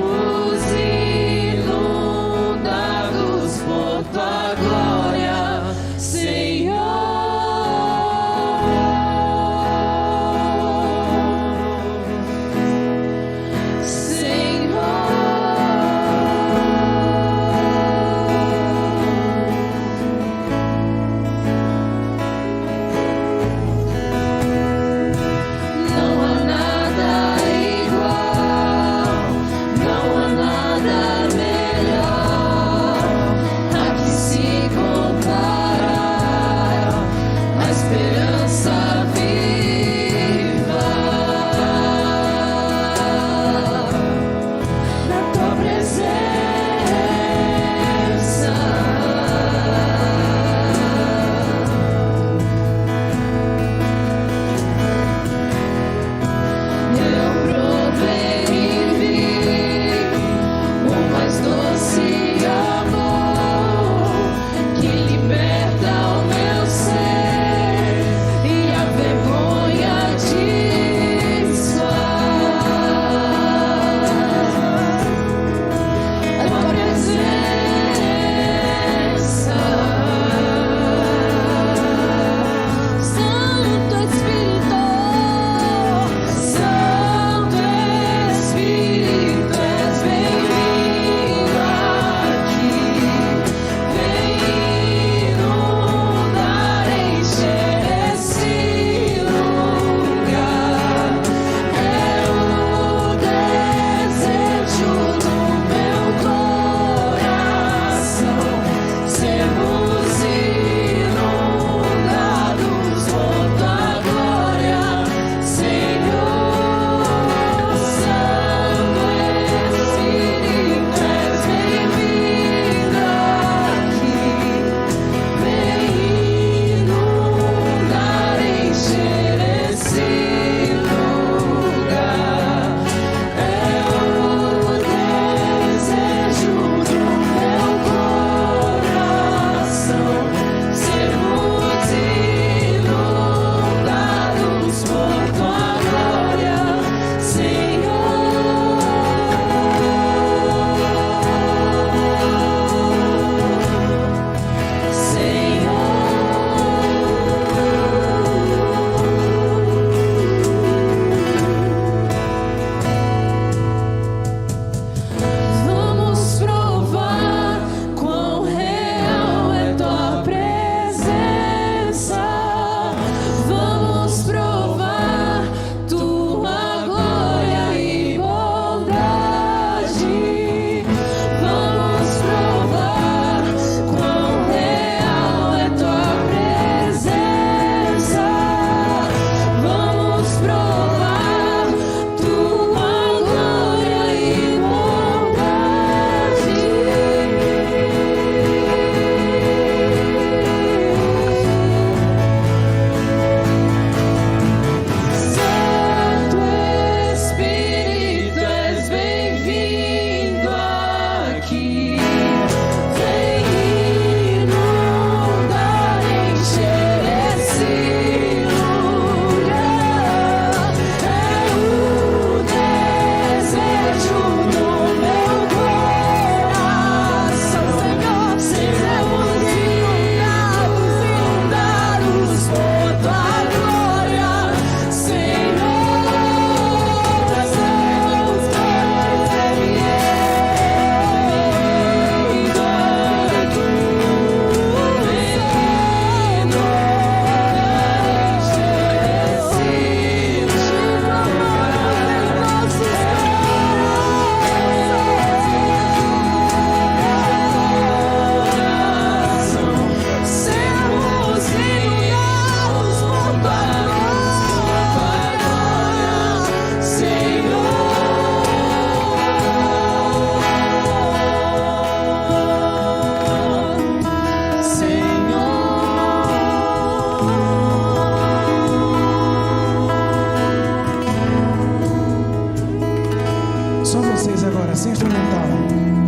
A: voz agora, sem instrumental.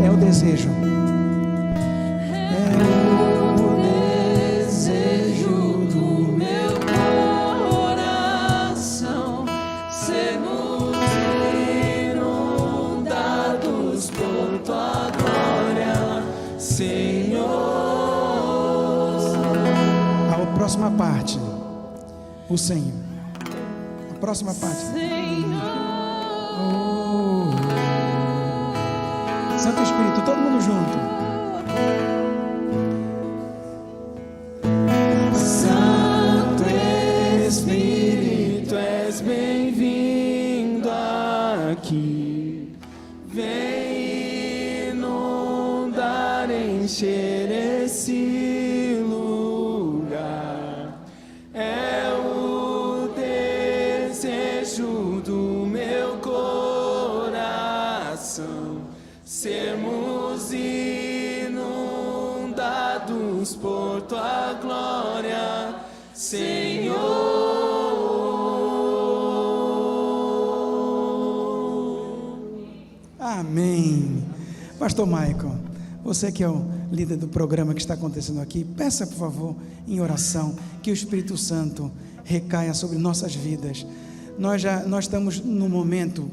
A: É o desejo. A próxima parte, o Senhor. A próxima parte. Oh. Santo Espírito, todo mundo junto.
B: Santo Espírito, és bem-vindo aqui. Vem inundar, encher esse lugar. É o desejo do meu coração sermos inundados por tua glória, Senhor.
A: Amém. Pastor Michael, você que é o líder do programa que está acontecendo aqui, peça por favor em oração que o Espírito Santo recaia sobre nossas vidas. Nós estamos no momento,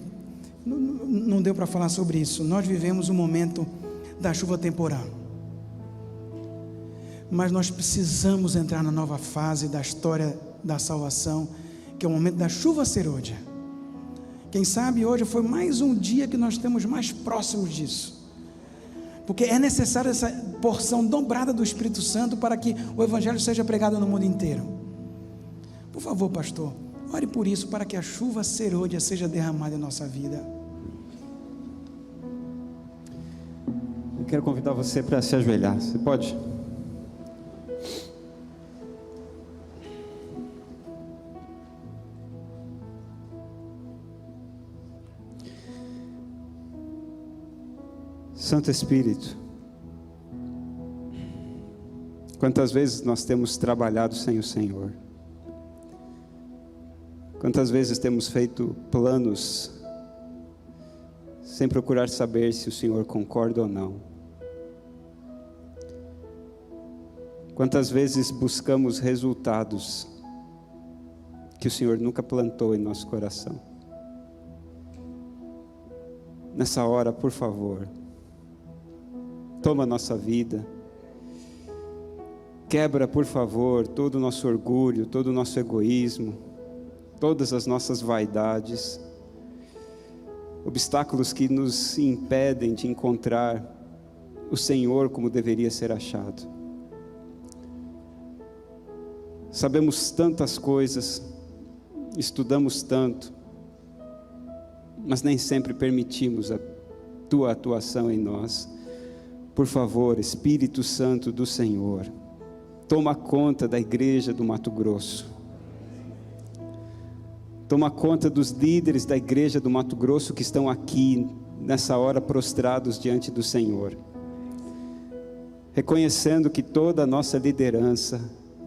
A: não deu para falar sobre isso, nós vivemos um momento da chuva temporal, mas nós precisamos entrar na nova fase da história da salvação, que é o momento da chuva serôdia. Quem sabe hoje foi mais um dia que nós estamos mais próximos disso, porque é necessária essa porção dobrada do Espírito Santo para que o Evangelho seja pregado no mundo inteiro. Por favor, pastor, ore por isso, para que a chuva serôdia seja derramada em nossa vida.
C: Eu quero convidar você para se ajoelhar. Você pode? Santo Espírito, quantas vezes nós temos trabalhado sem o Senhor? Quantas vezes temos feito planos sem procurar saber se o Senhor concorda ou não? Quantas vezes buscamos resultados que o Senhor nunca plantou em nosso coração? Nessa hora, por favor, toma a nossa vida, quebra, por favor, todo o nosso orgulho, todo o nosso egoísmo, todas as nossas vaidades, obstáculos que nos impedem de encontrar o Senhor como deveria ser achado. Sabemos tantas coisas, estudamos tanto, mas nem sempre permitimos a tua atuação em nós. Por favor, Espírito Santo do Senhor, toma conta da igreja do Mato Grosso. Toma conta dos líderes da igreja do Mato Grosso que estão aqui, nessa hora, prostrados diante do Senhor. Reconhecendo que toda a nossa liderança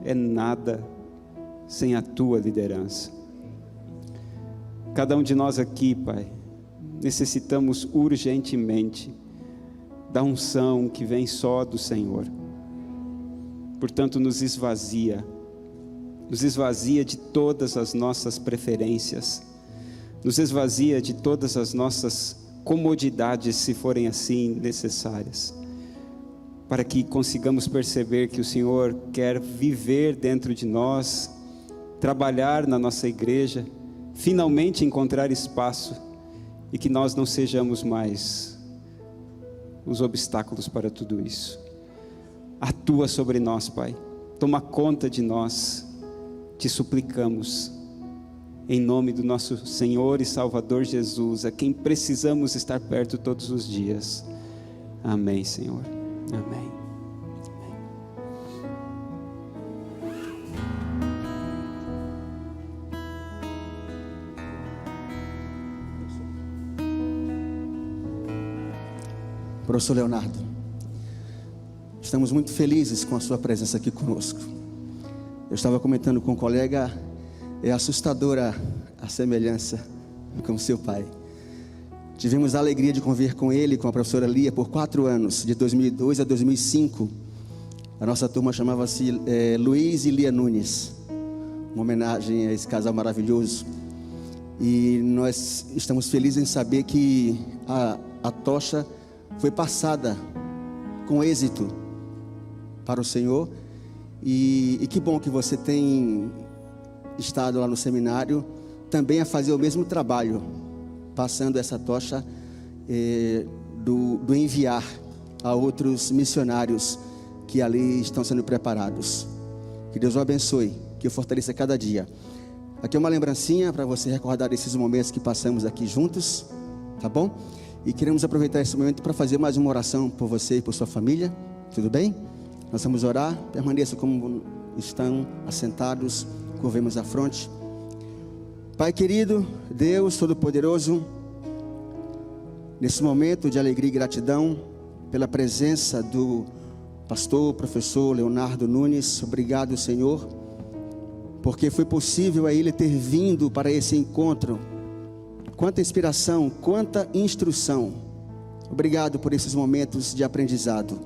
C: é nada sem a tua liderança. Cada um de nós aqui, Pai, necessitamos urgentemente da unção que vem só do Senhor. Portanto, nos esvazia de todas as nossas preferências, nos esvazia de todas as nossas comodidades, se forem assim necessárias, para que consigamos perceber que o Senhor quer viver dentro de nós, trabalhar na nossa igreja, finalmente encontrar espaço, e que nós não sejamos mais os obstáculos para tudo isso. Atua sobre nós, Pai, toma conta de nós, te suplicamos, em nome do nosso Senhor e Salvador Jesus, a quem precisamos estar perto todos os dias. Amém, Senhor, amém.
D: Professor Leonardo, estamos muito felizes com a sua presença aqui conosco. Eu estava comentando com um colega, é assustadora a semelhança com seu pai. Tivemos a alegria de conviver com ele, com a professora Lia, por 4 anos, de 2002 a 2005. A nossa turma chamava-se Luiz e Lia Nunes, uma homenagem a esse casal maravilhoso. E nós estamos felizes em saber que a tocha foi passada com êxito para o Senhor. E que bom que você tem estado lá no seminário também a fazer o mesmo trabalho, passando essa tocha do enviar a outros missionários que ali estão sendo preparados. Que Deus o abençoe, que o fortaleça cada dia. Aqui é uma lembrancinha para você recordar esses momentos que passamos aqui juntos, tá bom? E queremos aproveitar esse momento para fazer mais uma oração por você e por sua família, tudo bem? Nós vamos orar, permaneça como estão, assentados, curvemos a fronte. Pai querido, Deus Todo-Poderoso, nesse momento de alegria e gratidão pela presença do pastor, professor Leonardo Nunes, obrigado, Senhor, porque foi possível a ele ter vindo para esse encontro. Quanta inspiração, quanta instrução. Obrigado por esses momentos de aprendizado.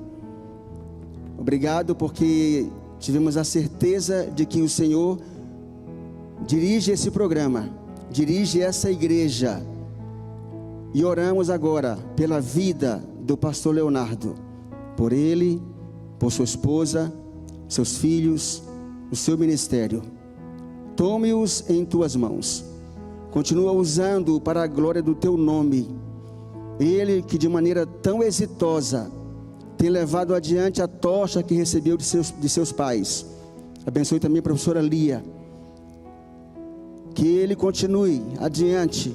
D: Obrigado porque tivemos a certeza de que o Senhor dirige esse programa, dirige essa igreja. E oramos agora pela vida do pastor Leonardo, por ele, por sua esposa, seus filhos, o seu ministério. Tome-os em tuas mãos. Continua usando para a glória do teu nome. Ele que de maneira tão exitosa tem levado adiante a tocha que recebeu de seus pais. Abençoe também a professora Lia. Que ele continue adiante,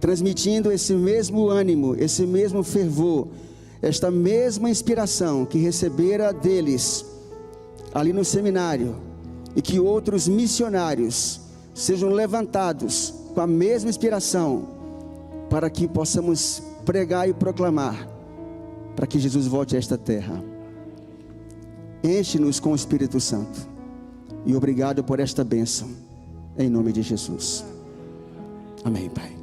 D: transmitindo esse mesmo ânimo, esse mesmo fervor, esta mesma inspiração que recebera deles ali no seminário, e que outros missionários sejam levantados com a mesma inspiração, para que possamos pregar e proclamar, para que Jesus volte a esta terra. Enche-nos com o Espírito Santo, e obrigado por esta bênção, em nome de Jesus. Amém, Pai.